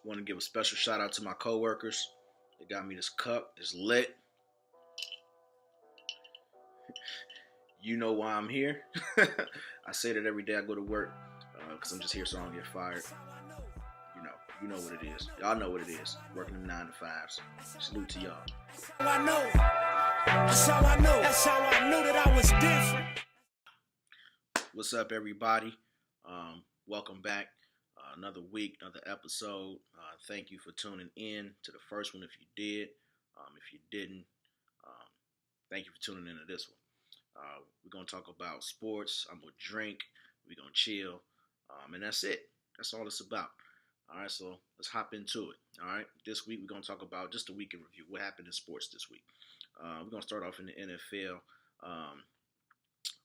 Want to give a special shout out to my coworkers. They got me this cup. It's lit. You know why I'm here. I say that every day I go to work because I'm just here so I don't get fired. You know what it is. Y'all know what it is. Working them 9 to 5s. Salute to y'all. I know. That's how I know. That's how I knew that I was different. What's up, everybody? Welcome back. Another week, another episode. Thank you for tuning in to the first one if you did. If you didn't, thank you for tuning in to this one. We're going to talk about sports. I'm going to drink. We're going to chill. And that's it. That's all it's about. All right, so let's hop into it. All right, this week we're going to talk about just a week in review. What happened in sports this week? We're going to start off in the NFL.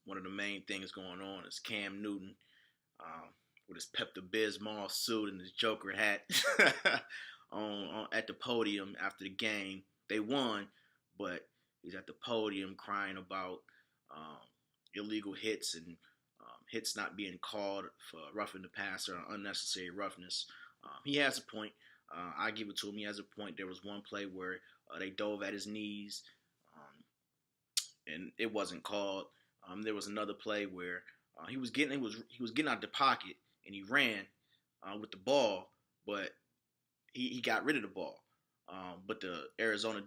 One of the main things going on is Cam Newton with his Pepto Bismol suit and his Joker hat at the podium after the game. They won, but he's at the podium crying about illegal hits and hits not being called for roughing the passer or unnecessary roughness. He has a point. I give it to him. He has a point. There was one play where they dove at his knees, and it wasn't called. There was another play where he was getting out the pocket and he ran with the ball, but he got rid of the ball. But the Arizona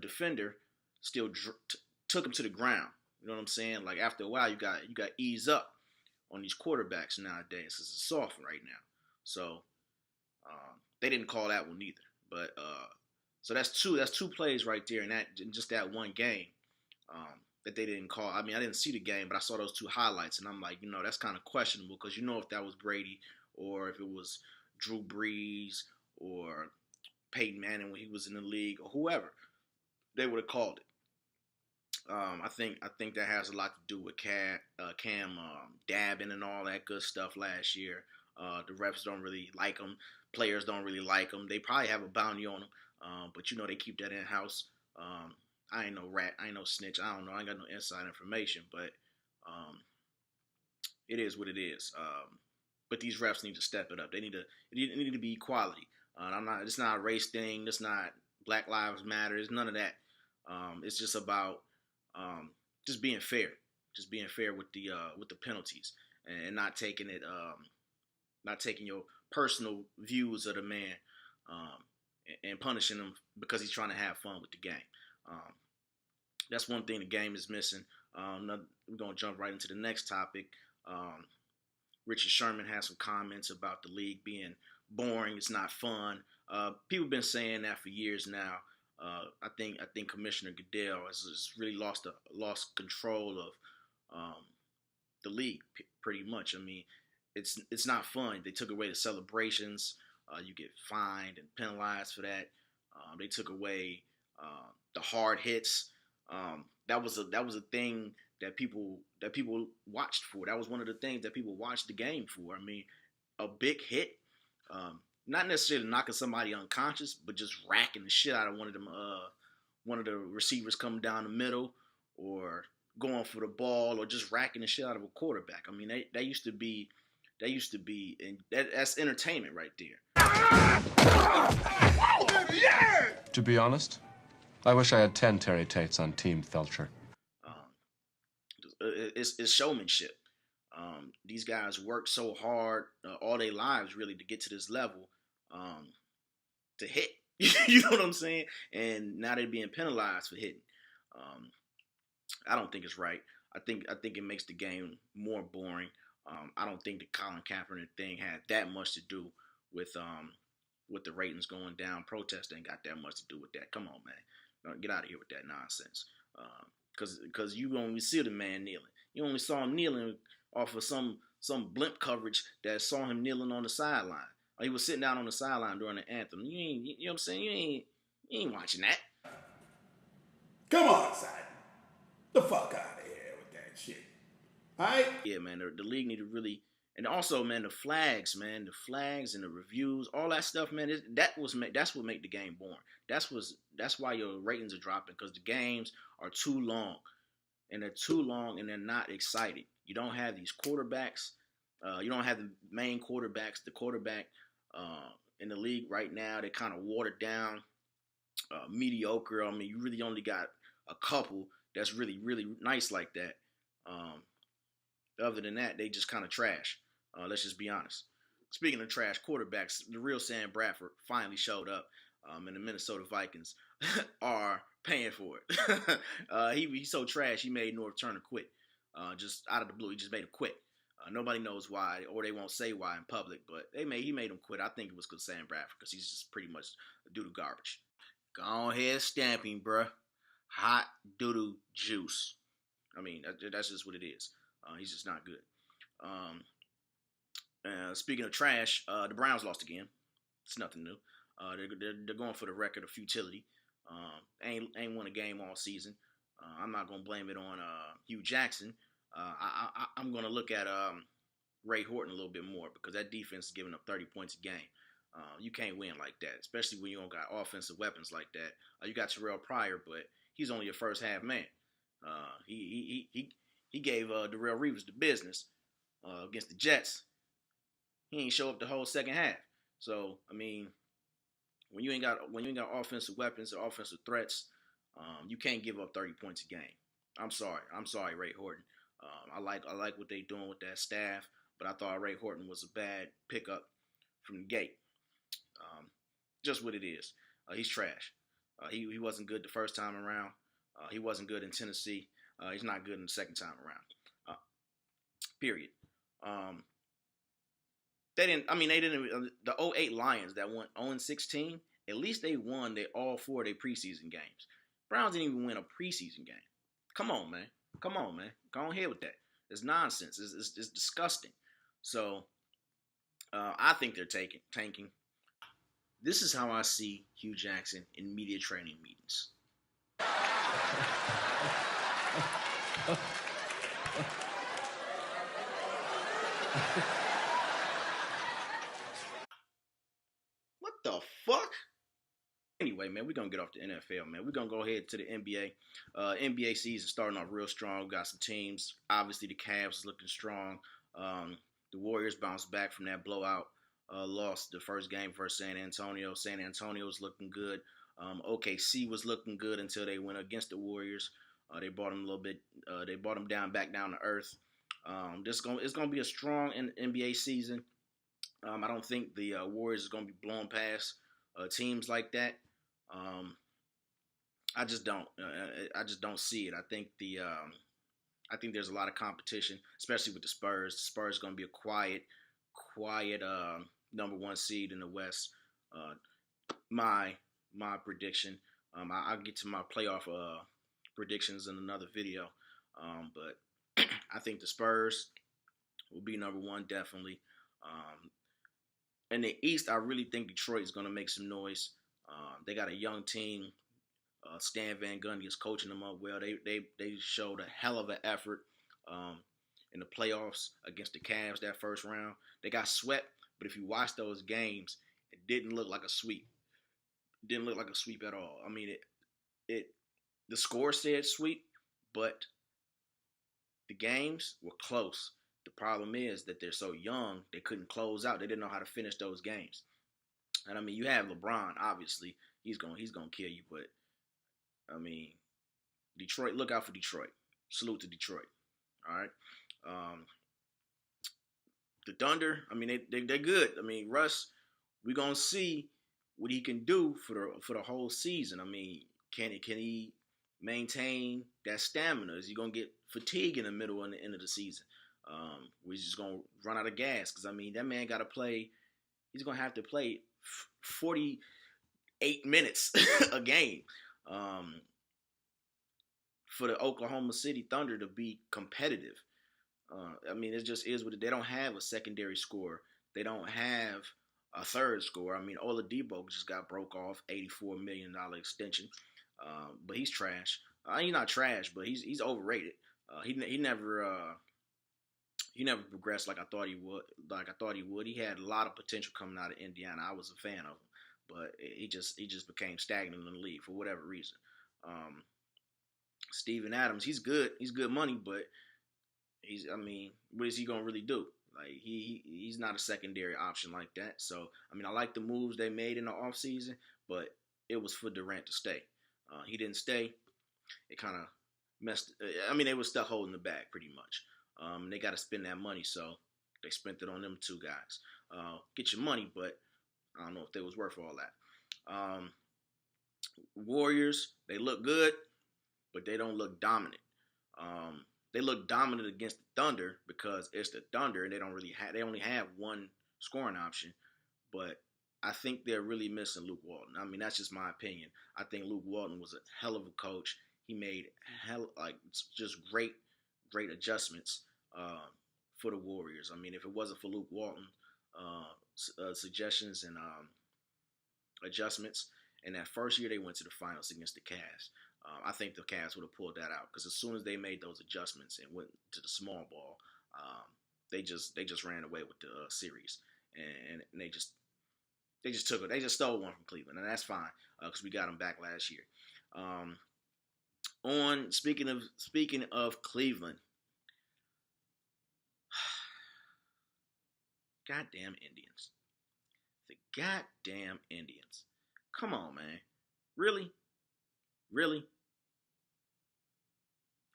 defender still took him to the ground. You know what I'm saying? Like after a while, you got ease up on these quarterbacks nowadays. It's soft right now, so they didn't call that one either. But so that's two plays right there in just that one game that they didn't call. I mean, I didn't see the game, but I saw those two highlights, and I'm like, that's kind of questionable because if that was Brady or if it was Drew Brees or Peyton Manning when he was in the league or whoever, they would have called it. I think that has a lot to do with Cam dabbing and all that good stuff last year. The refs don't really like him. Players don't really like him. They probably have a bounty on him, but they keep that in-house. I ain't no rat. I ain't no snitch. I don't know. I ain't got no inside information, but it is what it is. But these refs need to step it up. It need to be equality. It's not a race thing. It's not Black Lives Matter. It's none of that. It's just about just being fair. Just being fair with the penalties and not taking it. Not taking your personal views of the man and punishing him because he's trying to have fun with the game. That's one thing the game is missing. We're going to jump right into the next topic. Richard Sherman has some comments about the league being boring. It's not fun. People have been saying that for years now. I think Commissioner Goodell has really lost control of the league pretty much. I mean, it's not fun. They took away the celebrations. You get fined and penalized for that. They took away the hard hits. That was a thing that people watched for. That was one of the things that people watched the game for. I mean, a big hit, not necessarily knocking somebody unconscious, but just racking the shit out of one of the receivers coming down the middle, or going for the ball, or just racking the shit out of a quarterback. I mean, that used to be, and that's entertainment right there. To be honest, I wish I had 10 Terry Tates on Team Felcher. It's showmanship. These guys work so hard all their lives, really, to get to this level, to hit. You know what I'm saying? And now they're being penalized for hitting. I don't think it's right. I think it makes the game more boring. I don't think the Colin Kaepernick thing had that much to do with the ratings going down. Protest ain't got that much to do with that. Come on, man. Get out of here with that nonsense. Because you only see the man kneeling. You only saw him kneeling off of some blimp coverage that saw him kneeling on the sideline. Or he was sitting down on the sideline during the anthem. You know what I'm saying? You ain't watching that. Come on, son. The fuck out of here with that shit. All right? Yeah, man. The league need to really. And also, man, the flags and the reviews, all that stuff, man. That's what make the game boring. That's why your ratings are dropping, because the games are too long, and they're not exciting. You don't have these quarterbacks. You don't have the main quarterbacks, the quarterback, and in the league right now. They kind of watered down, mediocre. I mean, you really only got a couple that's really, really nice like that. Other than that, they just kind of trash. Let's just be honest. Speaking of trash quarterbacks, the real Sam Bradford finally showed up, and the Minnesota Vikings are paying for it. He's so trash, he made North Turner quit. Just out of the blue, he just made him quit. Nobody knows why, or they won't say why in public, but he made him quit. I think it was because Sam Bradford, because he's just pretty much doo-doo garbage. Go ahead, stamping, bruh. Hot doo-doo juice. I mean, that's just what it is. He's just not good. Speaking of trash, the Browns lost again. It's nothing new. They're going for the record of futility. Ain't won a game all season. I'm not gonna blame it on Hugh Jackson. I'm gonna look at Ray Horton a little bit more, because that defense is giving up 30 points a game. You can't win like that, especially when you don't got offensive weapons like that. You got Terrell Pryor, but he's only a first half man. He gave Darrelle Reeves the business against the Jets. He ain't show up the whole second half. So I mean, when you ain't got offensive weapons or offensive threats, you can't give up 30 points a game. I'm sorry, Ray Horton. I like what they doing with that staff, but I thought Ray Horton was a bad pickup from the gate. Just what it is. He's trash. He wasn't good the first time around. He wasn't good in Tennessee. He's not good in the second time around. Period. They didn't. The 2008 Lions that won 0-16. At least they won all 4 of their preseason games. Browns didn't even win a preseason game. Come on, man. Go on ahead with that. It's nonsense. It's disgusting. So I think they're tanking. This is how I see Hugh Jackson in media training meetings. What the fuck? Anyway, man, we're going to get off the NFL, man. We're going to go ahead to the NBA. NBA season starting off real strong. We got some teams. Obviously, the Cavs is looking strong. The Warriors bounced back from that blowout loss the first game versus San Antonio. San Antonio was looking good. OKC was looking good until they went against the Warriors. They brought them a little bit. They brought them back down to earth. It's going to be a strong NBA season. I don't think the Warriors is going to be blown past teams like that. I just don't. I just don't see it. I think there's a lot of competition, especially with the Spurs. The Spurs are going to be a quiet number 1 seed in the West. My prediction. I'll get to my playoff predictions in another video. But I think the Spurs will be number 1, definitely. In the East, I really think Detroit is going to make some noise. They got a young team. Stan Van Gundy is coaching them up well. They showed a hell of an effort in the playoffs against the Cavs that first round. They got swept, but if you watch those games, it didn't look like a sweep. It didn't look like a sweep at all. I mean, the score said sweep, but the games were close. The problem is that they're so young, they couldn't close out. They didn't know how to finish those games. And I mean, you have LeBron, obviously. He's gonna kill you, but I mean, Detroit, look out for Detroit. Salute to Detroit. All right. The Thunder, I mean, they're good. I mean, Russ, we're gonna see what he can do for the whole season. I mean, can he maintain that stamina? Is he gonna get fatigue in the middle and the end of the season? We're just gonna run out of gas, because I mean, that man got to play. He's gonna have to play 48 minutes a game for the Oklahoma City Thunder to be competitive. I mean, it just is what they don't have a secondary scorer. They don't have a third scorer. I mean, Oladipo just got broke off $84 million extension, but he's trash. He's not trash, but he's overrated. He never progressed like I thought he would. He had a lot of potential coming out of Indiana. I was a fan of him, but he just became stagnant in the league for whatever reason. Steven Adams, he's good. He's good money, but what is he gonna really do? Like he's not a secondary option like that. So I mean, I like the moves they made in the offseason, but it was for Durant to stay. He didn't stay. It kind of messed. I mean, they were stuck holding the bag pretty much. They got to spend that money, so they spent it on them two guys. Get your money, but I don't know if they was worth all that. Warriors, they look good, but they don't look dominant. They look dominant against the Thunder because it's the Thunder and they only have one scoring option. But I think they're really missing Luke Walton. I mean, that's just my opinion. I think Luke Walton was a hell of a coach. He made just great adjustments for the Warriors. I mean, if it wasn't for Luke Walton, suggestions and adjustments, and that first year they went to the finals against the Cavs. I think the Cavs would have pulled that out because as soon as they made those adjustments and went to the small ball, they just ran away with the series, and they just took it. They just stole one from Cleveland, and that's fine because we got them back last year. Speaking of Cleveland, goddamn Indians, the goddamn Indians. Come on, man, really?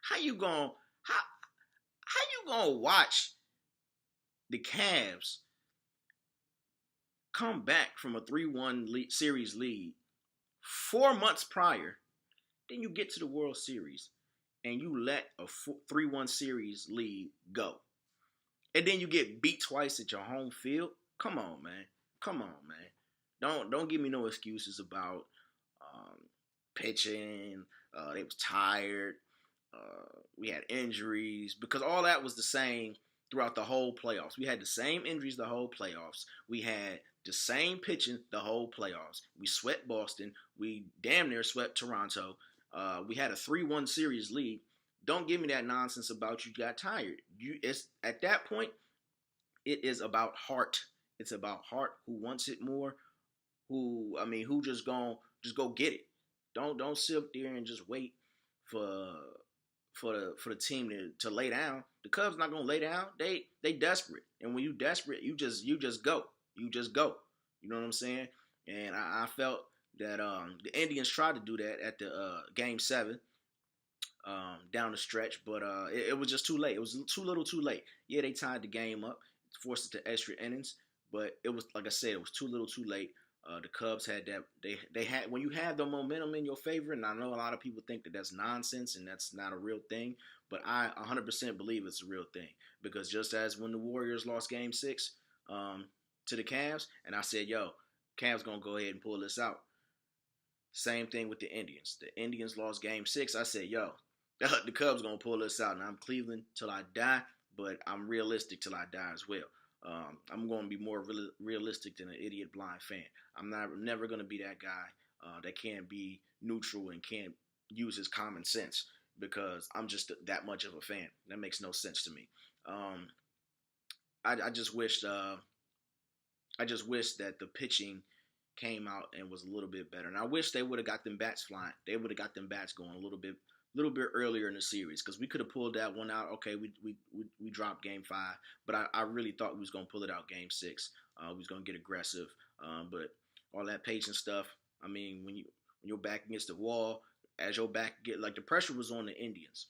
How you gonna watch the Cavs come back from a 3-1 series lead 4 months prior, then you get to the World Series and you let a 3-1 series lead go, and then you get beat twice at your home field? Come on, man. Don't give me no excuses about pitching. They was tired. We had injuries, because all that was the same throughout the whole playoffs. We had the same injuries the whole playoffs. We had the same pitching the whole playoffs. We swept Boston. We damn near swept Toronto. We had a 3-1 series lead. Don't give me that nonsense about you got tired. It's at that point, it is about heart. It's about heart. Who wants it more? Who just go get it. Don't sit there and just wait for the team to lay down. The Cubs not gonna lay down. They desperate, and when you desperate, you just go. You know what I'm saying? And I felt that the Indians tried to do that at the Game 7 down the stretch, but it was just too late. It was too little, too late. Yeah, they tied the game up, forced it to extra innings, but it was, like I said, it was too little, too late. The Cubs had that. They had, when you have the momentum in your favor, and I know a lot of people think that that's nonsense and that's not a real thing, but I 100% believe it's a real thing, because just as when the Warriors lost Game 6 to the Cavs, and I said, yo, Cavs gonna go ahead and pull this out. Same thing with the Indians. The Indians lost Game 6. I said, yo, the Cubs gonna pull this out. And I'm Cleveland till I die, but I'm realistic till I die as well. I'm going to be more realistic than an idiot blind fan. I'm never going to be that guy that can't be neutral and can't use his common sense, because I'm just that much of a fan. That makes no sense to me. I just wish that the pitching came out and was a little bit better. And I wish they would have got them bats flying. They would have got them bats going a little bit earlier in the series, because we could have pulled that one out. Okay, we dropped Game 5, but I really thought we was going to pull it out Game 6. We was going to get aggressive, but all that patience stuff, I mean, when you're back against the wall, as your back the pressure was on the Indians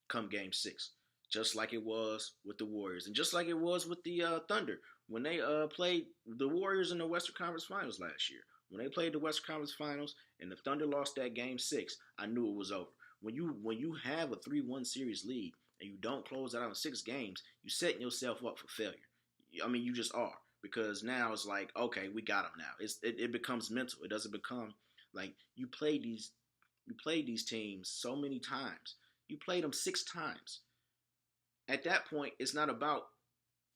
come Game 6, just like it was with the Warriors, and just like it was with the Thunder when they played the Warriors in the Western Conference Finals last year. When they played the Western Conference Finals and the Thunder lost that Game 6, I knew it was over. When you have a 3-1 series lead and you don't close it out in 6 games, you're setting yourself up for failure. I mean, you just are, because now it's like, okay, we got them now. It becomes mental. It doesn't become like you played these teams so many times. You played them 6 times. At that point, it's not about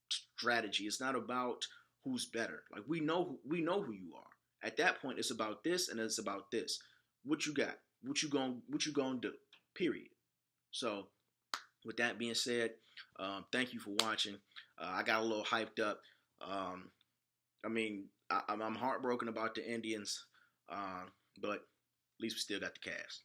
strategy. It's not about who's better. Like we know who you are. At that point, it's about this and it's about this. What you got? What you gonna do? Period. So, with that being said, thank you for watching. I got a little hyped up. I mean, I'm heartbroken about the Indians, but at least we still got the Cavs.